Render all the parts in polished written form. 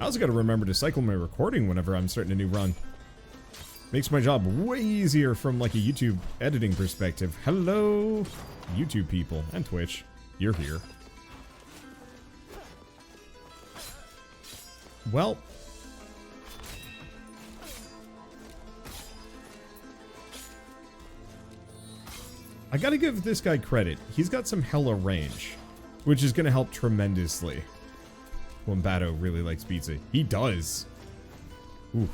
I also gotta remember to cycle my recording whenever I'm starting a new run. Makes my job way easier from like a YouTube editing perspective. Hello, YouTube people and Twitch. You're here. Well, I gotta give this guy credit. He's got some hella range, which is gonna help tremendously. Wombato really likes pizza. He does. Ooh.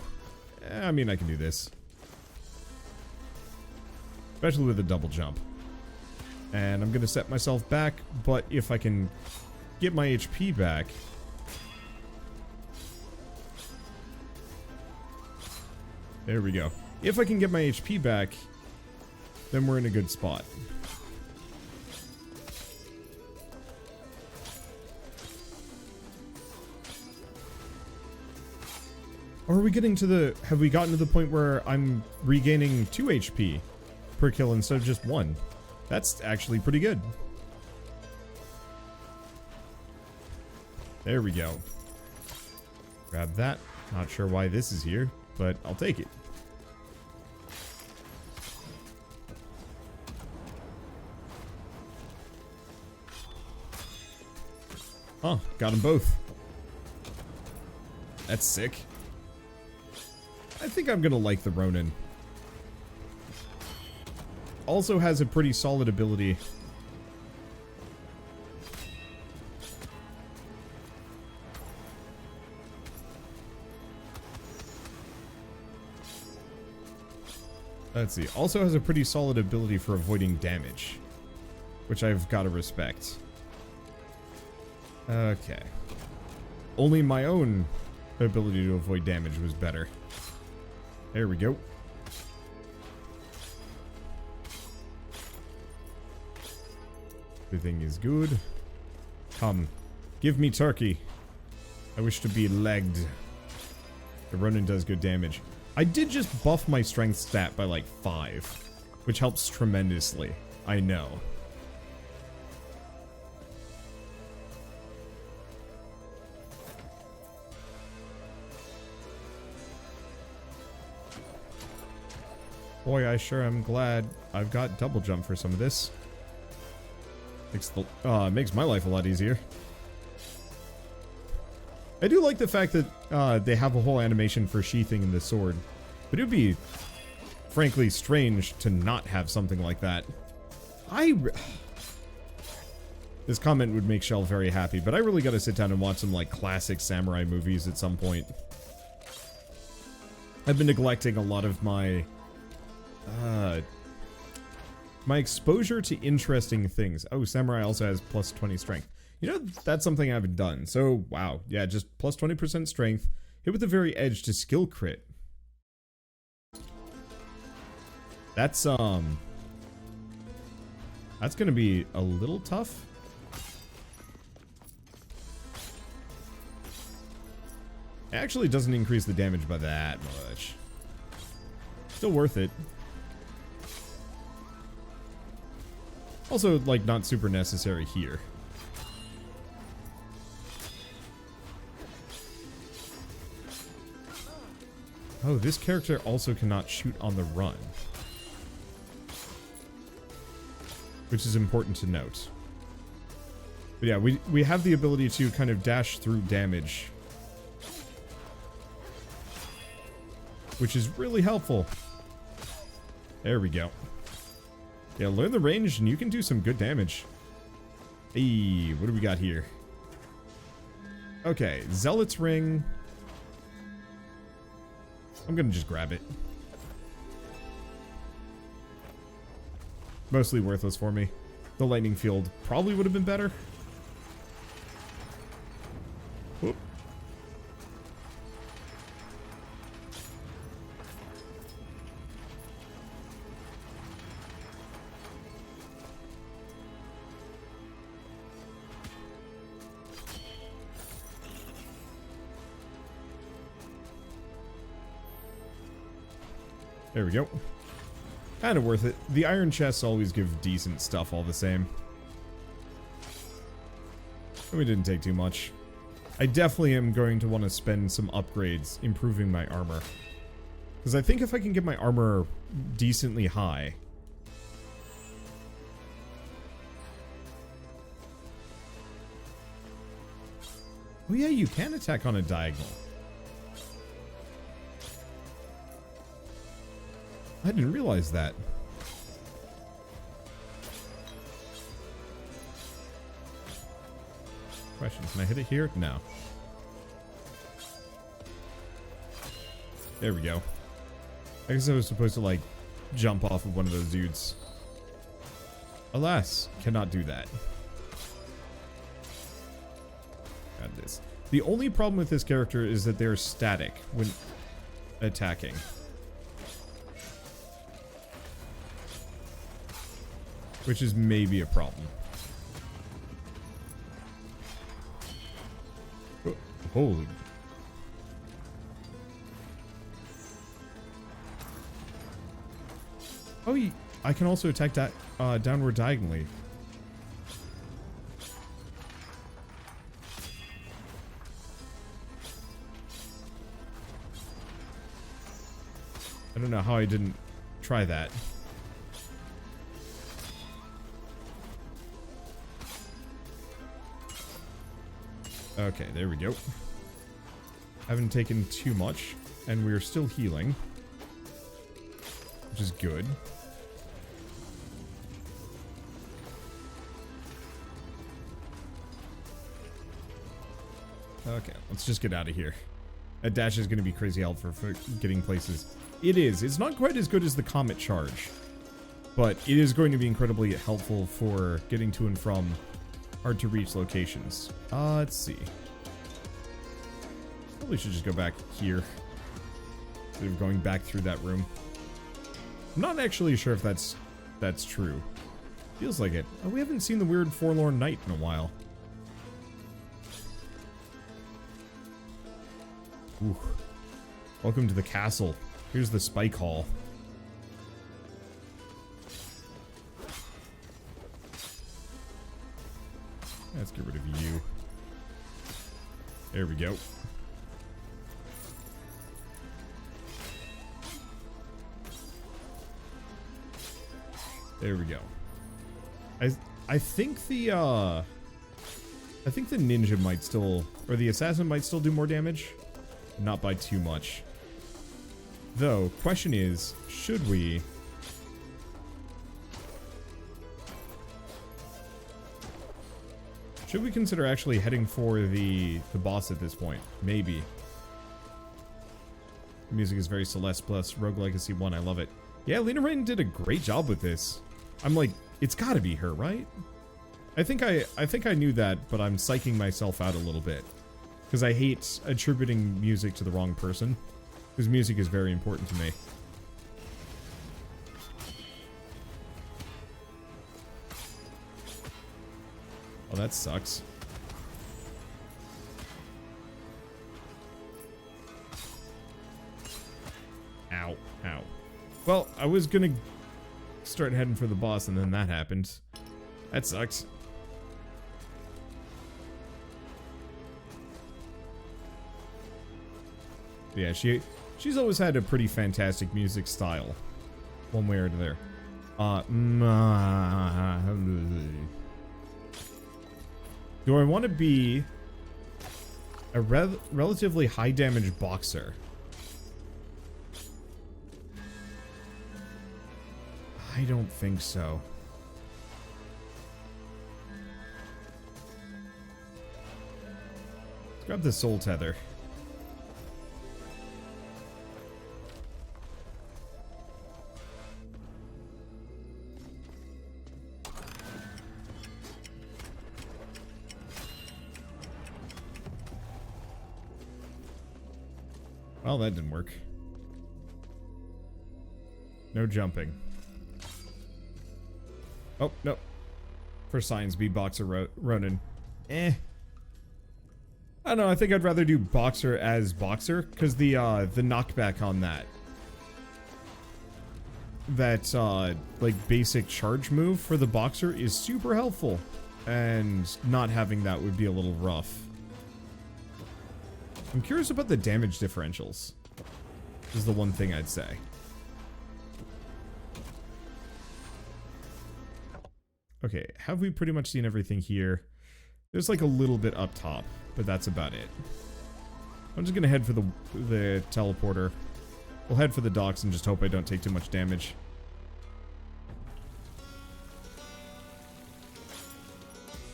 I mean, I can do this. Especially with a double jump. And I'm gonna set myself back, but if I can get my HP back... There we go. If I can get my HP back, then we're in a good spot. Or are we getting to the... Have we gotten to the point where I'm regaining 2 HP per kill instead of just 1? That's actually pretty good. There we go. Grab that. Not sure why this is here, but I'll take it. Oh, got them both. That's sick. I think I'm gonna like the Ronin. Also has a pretty solid ability. Let's see. Also has a pretty solid ability for avoiding damage, which I've got to respect. Okay. Only my own ability to avoid damage was better. There we go. Everything is good. Come. Give me turkey. I wish to be legged. The Ronin does good damage. I did just buff my strength stat by like 5, which helps tremendously. I know. Boy, I sure am glad I've got double jump for some of this. Makes my life a lot easier. I do like the fact that they have a whole animation for sheathing the sword, but it would be, frankly, strange to not have something like that. This comment would make Shell very happy, but I really gotta sit down and watch some, like, classic samurai movies at some point. I've been neglecting a lot of my exposure to interesting things. Oh, Samurai also has plus 20 strength. You know, that's something I haven't done. So, wow. Yeah, just plus 20% strength. Hit with the very edge to skill crit. That's gonna be a little tough. It actually doesn't increase the damage by that much. Still worth it. Also, like, not super necessary here. Oh, this character also cannot shoot on the run. Which is important to note. But yeah, we have the ability to kind of dash through damage. Which is really helpful. There we go. Yeah, learn the range and you can do some good damage. Hey, what do we got here? Okay, Zealot's Ring. I'm gonna just grab it. Mostly worthless for me. The lightning field probably would have been better. Whoop. There we go. Kind of worth it. The iron chests always give decent stuff all the same. We didn't take too much. I definitely am going to want to spend some upgrades improving my armor. Because I think if I can get my armor decently high... Oh yeah, you can attack on a diagonal. I didn't realize that. Question, can I hit it here? No. There we go. I guess I was supposed to, like, jump off of one of those dudes. Alas, cannot do that. Got this. The only problem with this character is that they're static when attacking. Which is maybe a problem. Oh, holy. Oh, I can also attack that downward diagonally. I don't know how I didn't try that. Okay, there we go. Haven't taken too much, and we're still healing, which is good. Okay, let's just get out of here. That dash is going to be crazy helpful for getting places. It is. It's not quite as good as the Comet Charge, but it is going to be incredibly helpful for getting to and from hard to reach locations. Let's see. Probably should just go back here instead of going back through that room. I'm not actually sure if that's true. Feels like it. Oh, we haven't seen the weird Forlorn Knight in a while. Ooh. Welcome to the castle. Here's the Spike Hall. Let's get rid of you. There we go. There we go. I think the ninja might still, or the assassin might still do more damage. Not by too much. Though, question is, should we... Should we consider actually heading for the boss at this point? Maybe. The music is very Celeste plus Rogue Legacy 1. I love it. Yeah, Lena Rain did a great job with this. I'm like, it's gotta be her, right? I think I knew that, but I'm psyching myself out a little bit. Because I hate attributing music to the wrong person. Because music is very important to me. Oh, that sucks. Ow. Ow. Well, I was gonna start heading for the boss and then that happened. That sucks. Yeah, she's always had a pretty fantastic music style. One way or another. Do I want to be a relatively high damage boxer? I don't think so. Let's grab the soul tether. Well, that didn't work. No jumping. Oh, no. For science, be Boxer Ronin. I don't know, I think I'd rather do Boxer as Boxer, because the knockback on that, like, basic charge move for the Boxer is super helpful, and not having that would be a little rough. I'm curious about the damage differentials. Is the one thing I'd say. Okay, have we pretty much seen everything here? There's like a little bit up top, but that's about it. I'm just gonna head for the teleporter. We'll head for the docks and just hope I don't take too much damage.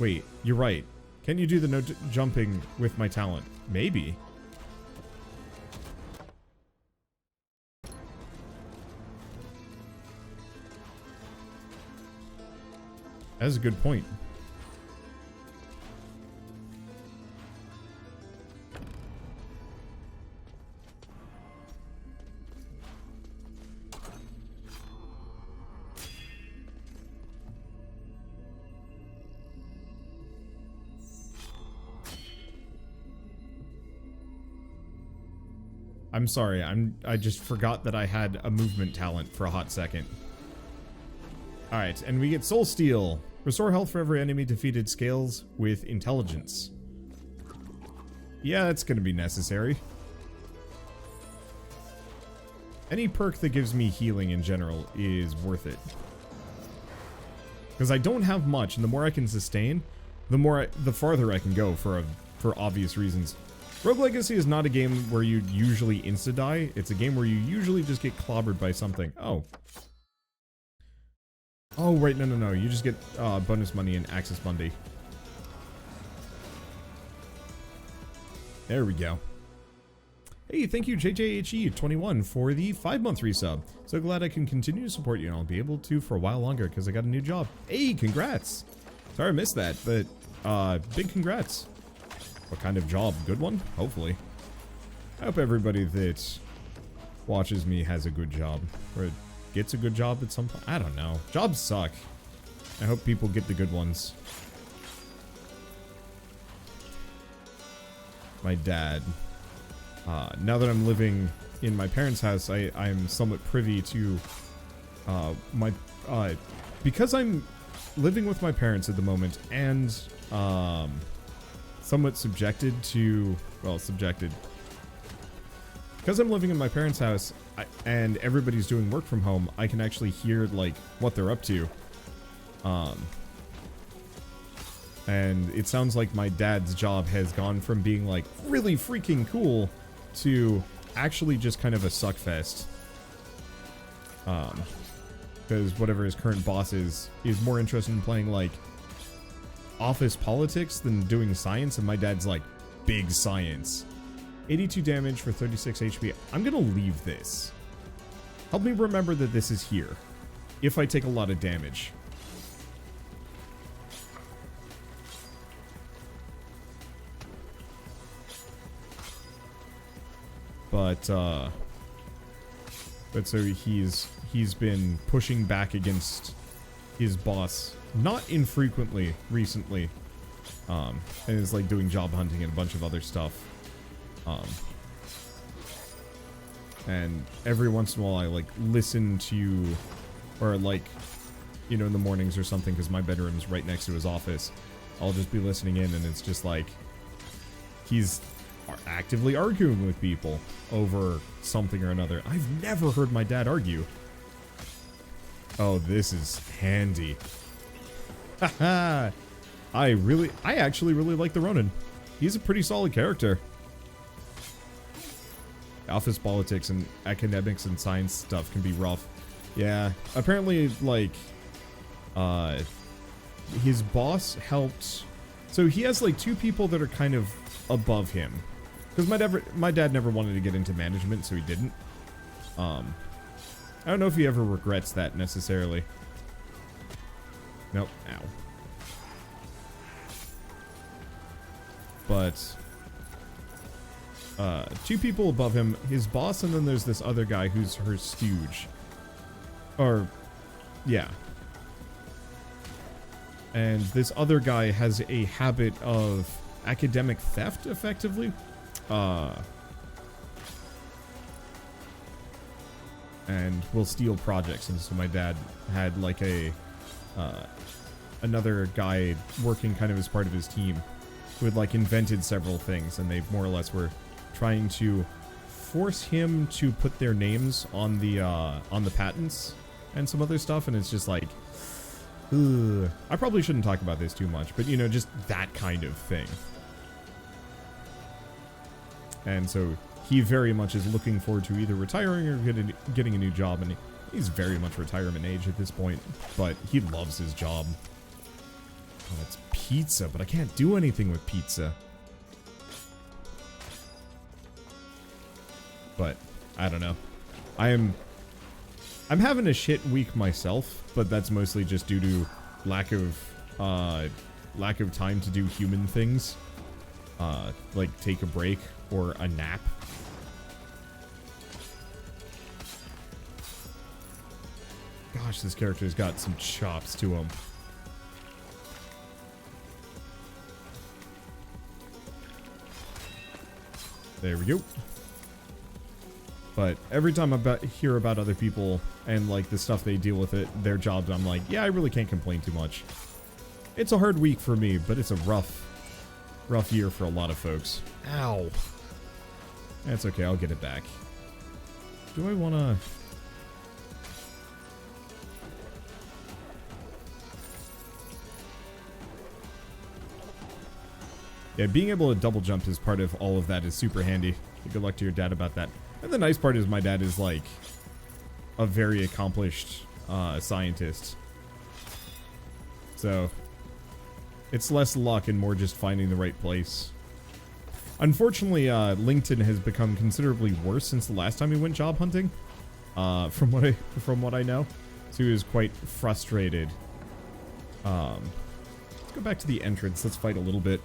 Wait, you're right. Can you do the no jumping with my talent? Maybe. That's a good point. I'm sorry, I just forgot that I had a movement talent for a hot second. Alright, and we get Soul Steal. Restore health for every enemy defeated, scales with intelligence. Yeah, that's gonna be necessary. Any perk that gives me healing in general is worth it. Because I don't have much, and the more I can sustain, the farther I can go for obvious reasons. Rogue Legacy is not a game where you usually insta-die. It's a game where you usually just get clobbered by something. Oh. Oh, right, no. You just get bonus money in Access Monday. There we go. Hey, thank you, JJHE21, for the 5-month resub. So glad I can continue to support you, and I'll be able to for a while longer, because I got a new job. Hey, congrats! Sorry I missed that, but big congrats. What kind of job? Good one? Hopefully. I hope everybody that watches me has a good job. Or gets a good job at some point. I don't know. Jobs suck. I hope people get the good ones. My dad. Now that I'm living in my parents' house, I'm somewhat privy to because I'm living with my parents at the moment and somewhat subjected to, well, subjected. Because I'm living in my parents' house and everybody's doing work from home, I can actually hear, like, what they're up to. And it sounds like my dad's job has gone from being, like, really freaking cool to actually just kind of a suckfest. Because whatever his current boss is more interested in playing, like, office politics than doing science, and my dad's like, big science. 82 damage for 36 HP. I'm gonna leave this. Help me remember that this is here. If I take a lot of damage. But so he's been pushing back against his boss not infrequently recently, and is like doing job hunting and a bunch of other stuff. And every once in a while I like listen to, or like, you know, in the mornings or something, because my bedroom's right next to his office, I'll just be listening in, and it's just like he's actively arguing with people over something or another. I've never heard my dad argue. Oh, this is handy. Haha. I actually really like the Ronin. He's a pretty solid character. Office politics and academics and science stuff can be rough. Yeah, apparently, like, his boss helped. So he has like two people that are kind of above him. Because my dad never wanted to get into management, so he didn't. I don't know if he ever regrets that necessarily. Nope. Ow. But two people above him, his boss, and then there's this other guy who's her stooge. Or, yeah. And this other guy has a habit of academic theft, effectively. And will steal projects, and so my dad had like another guy working kind of as part of his team who had like invented several things, and they more or less were trying to force him to put their names on the patents and some other stuff, and it's just like, ugh. I probably shouldn't talk about this too much, but you know, just that kind of thing. And so he very much is looking forward to either retiring or getting a new job, and he's very much retirement age at this point, but he loves his job. Oh, it's pizza, but I can't do anything with pizza. But I don't know. I'm having a shit week myself, but that's mostly just due to lack of time to do human things, like take a break or a nap. Gosh, this character's got some chops to him. There we go. But every time I hear about other people and like the stuff they deal with their jobs, I'm like, yeah, I really can't complain too much. It's a hard week for me, but it's a rough year for a lot of folks. Ow. That's okay, I'll get it back. Do I want to... Yeah, being able to double jump as part of all of that is super handy. Good luck to your dad about that. And the nice part is my dad is like a very accomplished scientist. So it's less luck and more just finding the right place. Unfortunately, LinkedIn has become considerably worse since the last time he went job hunting. From what I know. So he was quite frustrated. Let's go back to the entrance. Let's fight a little bit.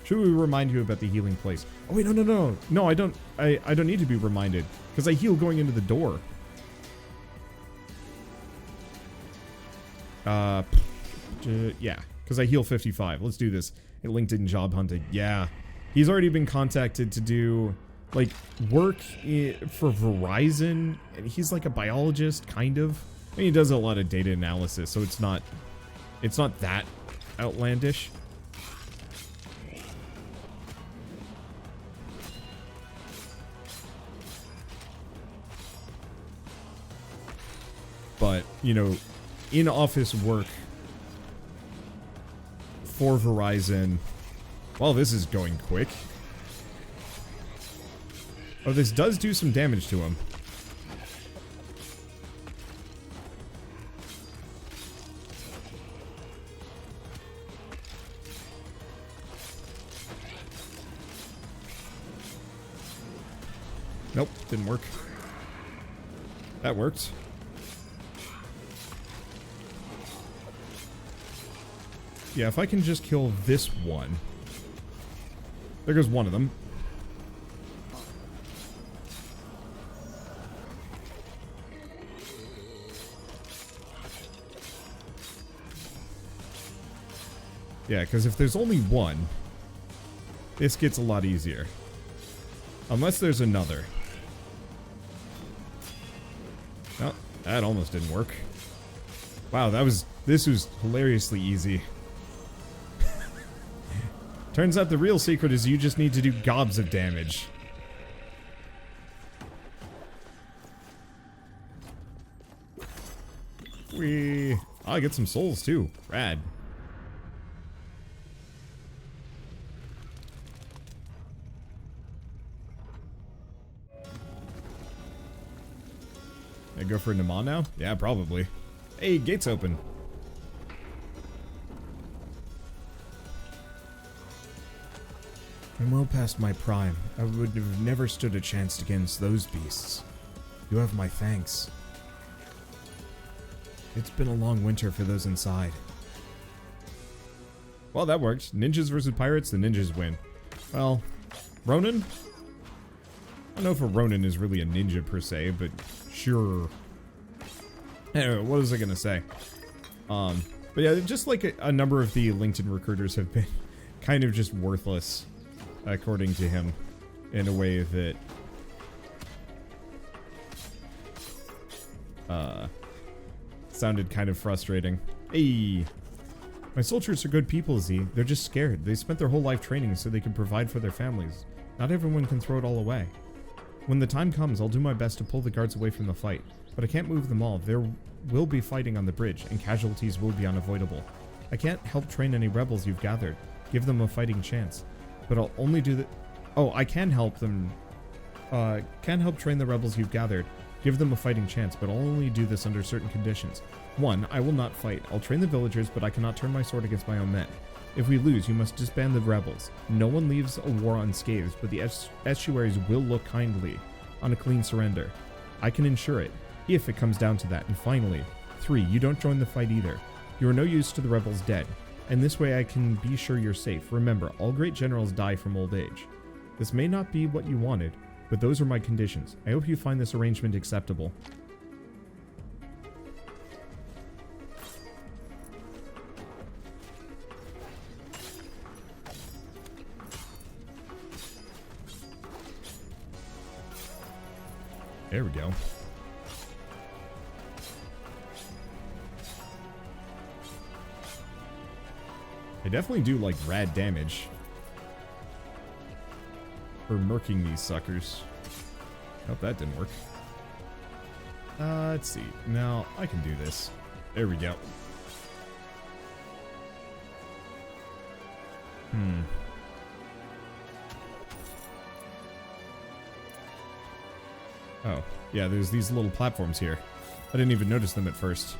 Should we remind you about the healing place? Oh wait, no. No, I don't need to be reminded, because I heal going into the door. Yeah, because I heal 55. Let's do this. It linked in job hunting. Yeah. He's already been contacted to do, like, work for Verizon, and he's like a biologist, kind of. I mean, he does a lot of data analysis, so it's not that outlandish. But, you know, in-office work for Verizon... Well, this is going quick. Oh, this does do some damage to him. Nope, didn't work. That worked. Yeah, if I can just kill this one. There goes one of them. Yeah, because if there's only one, this gets a lot easier. Unless there's another. Oh, that almost didn't work. Wow, this was hilariously easy. Turns out the real secret is you just need to do gobs of damage. I get some souls too. Rad. I go for Naman now? Yeah, probably. Hey, gate's open. I'm well past my prime. I would have never stood a chance against those beasts. You have my thanks. It's been a long winter for those inside. Well, that worked. Ninjas versus pirates, the ninjas win. Well, Ronin? I don't know if a Ronin is really a ninja per se, but sure. Anyway, what was I gonna say? But yeah, just like a number of the LinkedIn recruiters have been kind of just worthless. According to him, in a way that sounded kind of frustrating. Hey, my soldiers are good people, Z. They're just scared. They spent their whole life training so they can provide for their families. Not everyone can throw it all away. When the time comes, I'll do my best to pull the guards away from the fight, but I can't move them all. There will be fighting on the bridge, and casualties will be unavoidable. I can't help train any rebels you've gathered, give them a fighting chance, but I'll only do the... Oh, I can help them... can help train the rebels you've gathered, give them a fighting chance, but I'll only do this under certain conditions. 1, I will not fight. I'll train the villagers, but I cannot turn my sword against my own men. If we lose, you must disband the rebels. No one leaves a war unscathed, but the estuaries will look kindly on a clean surrender. I can ensure it, if it comes down to that. And finally, 3, you don't join the fight either. You are no use to the rebels dead, and this way I can be sure you're safe. Remember, all great generals die from old age. This may not be what you wanted, but those are my conditions. I hope you find this arrangement acceptable. There we go. They definitely do, like, rad damage for murking these suckers. Hope that didn't work. Let's see. Now, I can do this. There we go. Oh, yeah, there's these little platforms here. I didn't even notice them at first.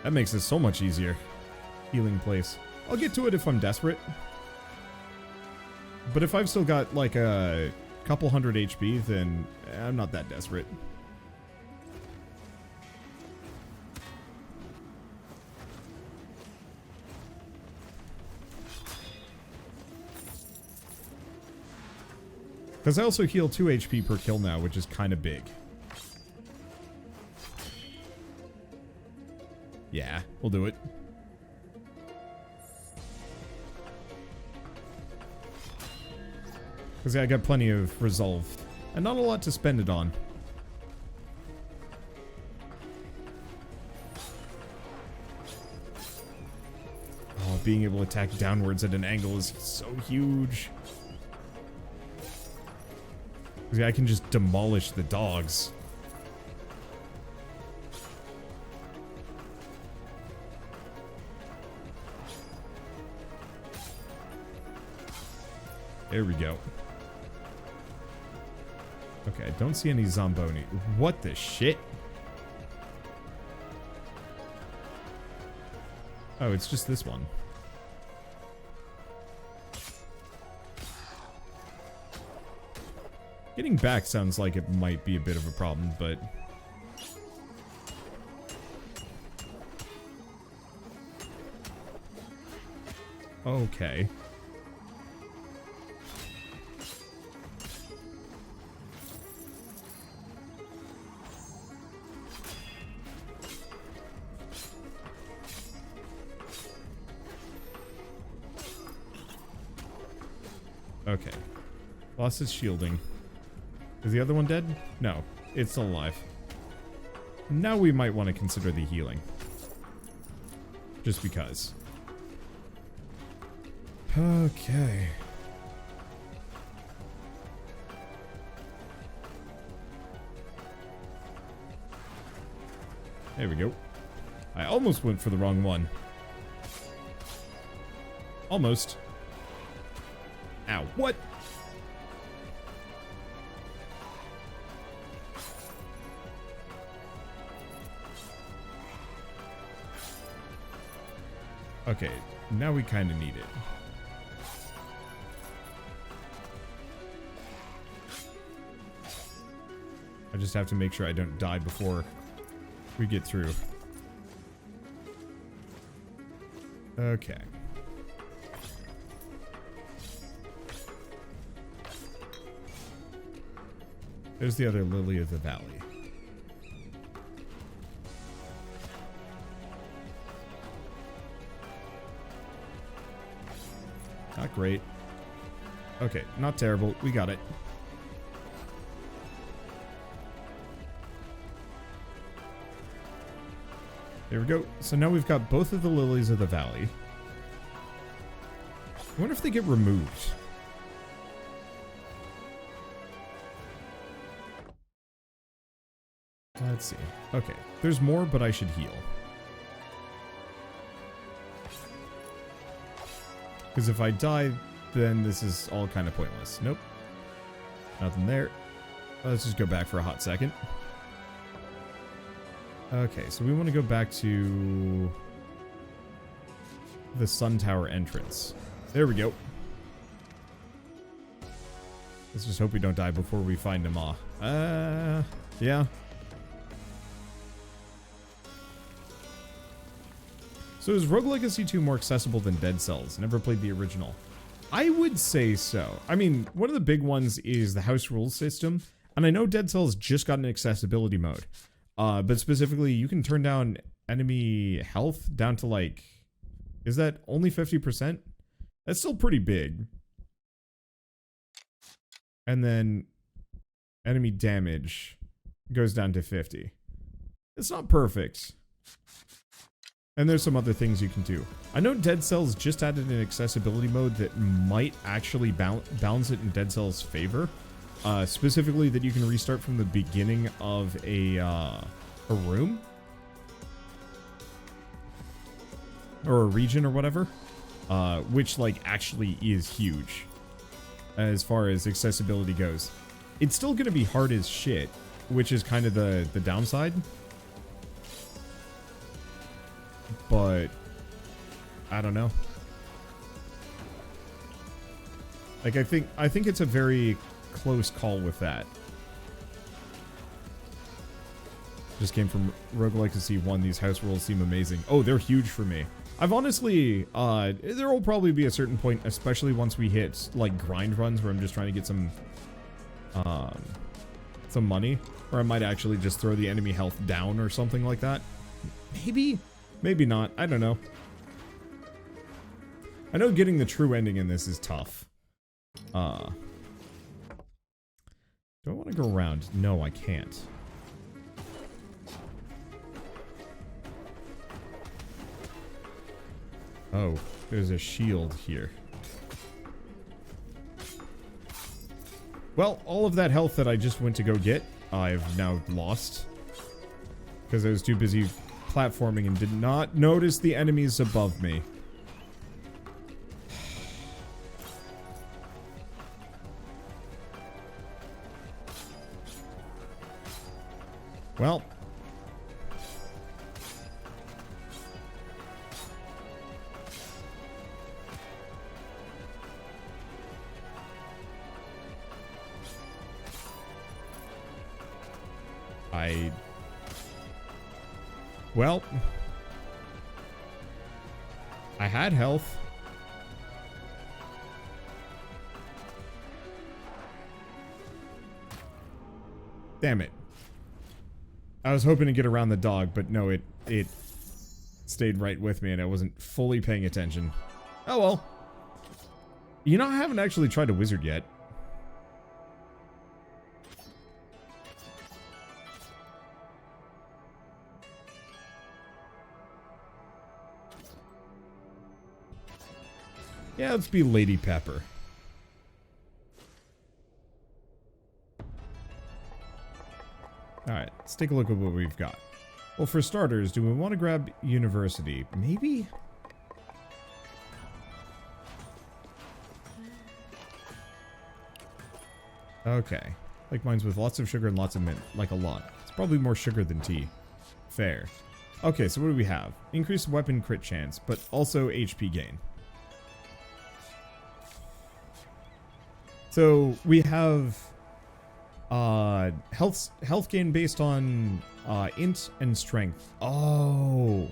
That makes this so much easier. Healing place. I'll get to it if I'm desperate. But if I've still got like a couple hundred HP, then I'm not that desperate. Because I also heal 2 HP per kill now, which is kind of big. Yeah, we'll do it. Because I got plenty of resolve. And not a lot to spend it on. Oh, being able to attack downwards at an angle is so huge. Because I can just demolish the dogs. There we go. Okay, I don't see any Zomboni. What the shit? Oh, it's just this one. Getting back sounds like it might be a bit of a problem, but... Okay. Okay. Lost its shielding. Is the other one dead? No. It's still alive. Now we might want to consider the healing. Just because. Okay. There we go. I almost went for the wrong one. Almost. Ow. What? Okay, now we kind of need it. I just have to make sure I don't die before we get through. Okay. There's the other Lily of the Valley. Not great. Okay, not terrible. We got it. There we go. So now we've got both of the Lilies of the Valley. I wonder if they get removed. Let's see. Okay, there's more, but I should heal. Because if I die, then this is all kind of pointless. Nope. Nothing there. Let's just go back for a hot second. Okay, so we want to go back to the Sun Tower entrance. There we go. Let's just hope we don't die before we find him off. Yeah. So is Rogue Legacy 2 more accessible than Dead Cells? Never played the original. I would say so. I mean, one of the big ones is the house rules system. And I know Dead Cells just got an accessibility mode. But specifically, you can turn down enemy health down to like... Is that only 50%? That's still pretty big. And then enemy damage goes down to 50. It's not perfect. And there's some other things you can do. I know Dead Cells just added an accessibility mode that might actually balance it in Dead Cells' favor. Specifically that you can restart from the beginning of a room. Or a region or whatever. Which, like, actually is huge. As far as accessibility goes. It's still going to be hard as shit. Which is kind of the downside. But I don't know. Like I think it's a very close call with that. Just came from Rogue Legacy 1. These house rules seem amazing. Oh, they're huge for me. I've honestly, there will probably be a certain point, especially once we hit like grind runs where I'm just trying to get some money, or I might actually just throw the enemy health down or something like that. Maybe not. I don't know. I know getting the true ending in this is tough. Do I want to go around? No, I can't. Oh, there's a shield here. Well, all of that health that I just went to go get, I've now lost. Because I was too busy platforming and did not notice the enemies above me. Well. Well, I had health. Damn it. I was hoping to get around the dog, but no, it stayed right with me and I wasn't fully paying attention. Oh well. You know, I haven't actually tried a wizard yet. Yeah, let's be Lady Pepper. Alright, let's take a look at what we've got. Well, for starters, do we want to grab University? Maybe? Okay. Like mines with lots of sugar and lots of mint. Like a lot. It's probably more sugar than tea. Fair. Okay, so what do we have? Increased weapon crit chance, but also HP gain. So we have health gain based on int and strength. Oh,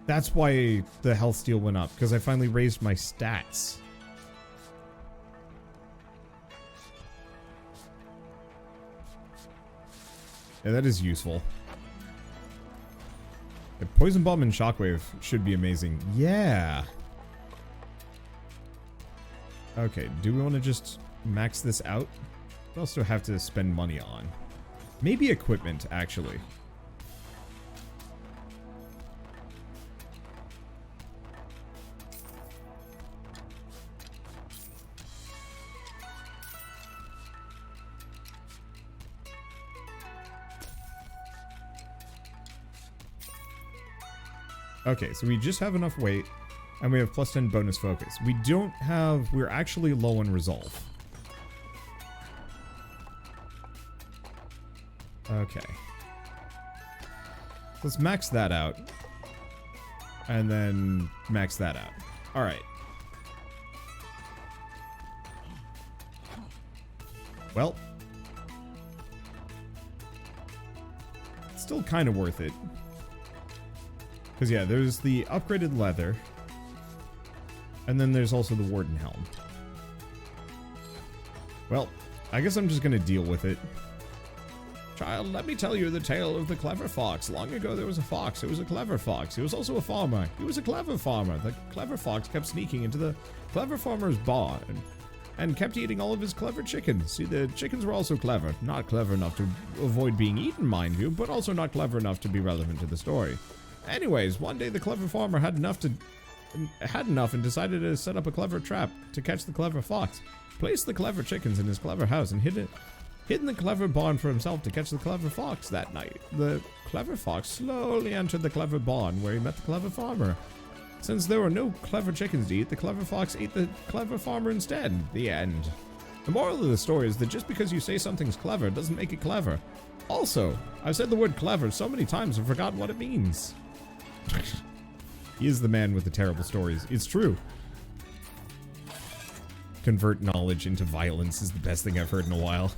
that's why the health steal went up, because I finally raised my stats. Yeah, that is useful. The Poison Bomb and Shockwave should be amazing. Yeah. Okay, do we want to just max this out? We also have to spend money on. Maybe equipment, actually. Okay, so we just have enough weight, and we have plus 10 bonus focus. We don't have... We're actually low on resolve. Okay. Let's max that out. And then max that out. Alright. Well. It's still kind of worth it. Because, yeah, there's the upgraded leather. And then there's also the Warden Helm. Well, I guess I'm just going to deal with it. Child, let me tell you the tale of the clever fox. Long ago there was a fox. It was a clever fox. He was also a farmer. He was a clever farmer. The clever fox kept sneaking into the clever farmer's barn and kept eating all of his clever chickens. See, the chickens were also clever. Not clever enough to avoid being eaten, mind you, but also not clever enough to be relevant to the story. Anyways, one day the clever farmer had enough and decided to set up a clever trap to catch the clever fox. Placed the clever chickens in his clever house and hid in the clever barn for himself to catch the clever fox that night. The clever fox slowly entered the clever barn where he met the clever farmer. Since there were no clever chickens to eat, the clever fox ate the clever farmer instead. The end. The moral of the story is that just because you say something's clever doesn't make it clever. Also, I've said the word clever so many times I've forgotten what it means. He is the man with the terrible stories. It's true. Convert knowledge into violence is the best thing I've heard in a while.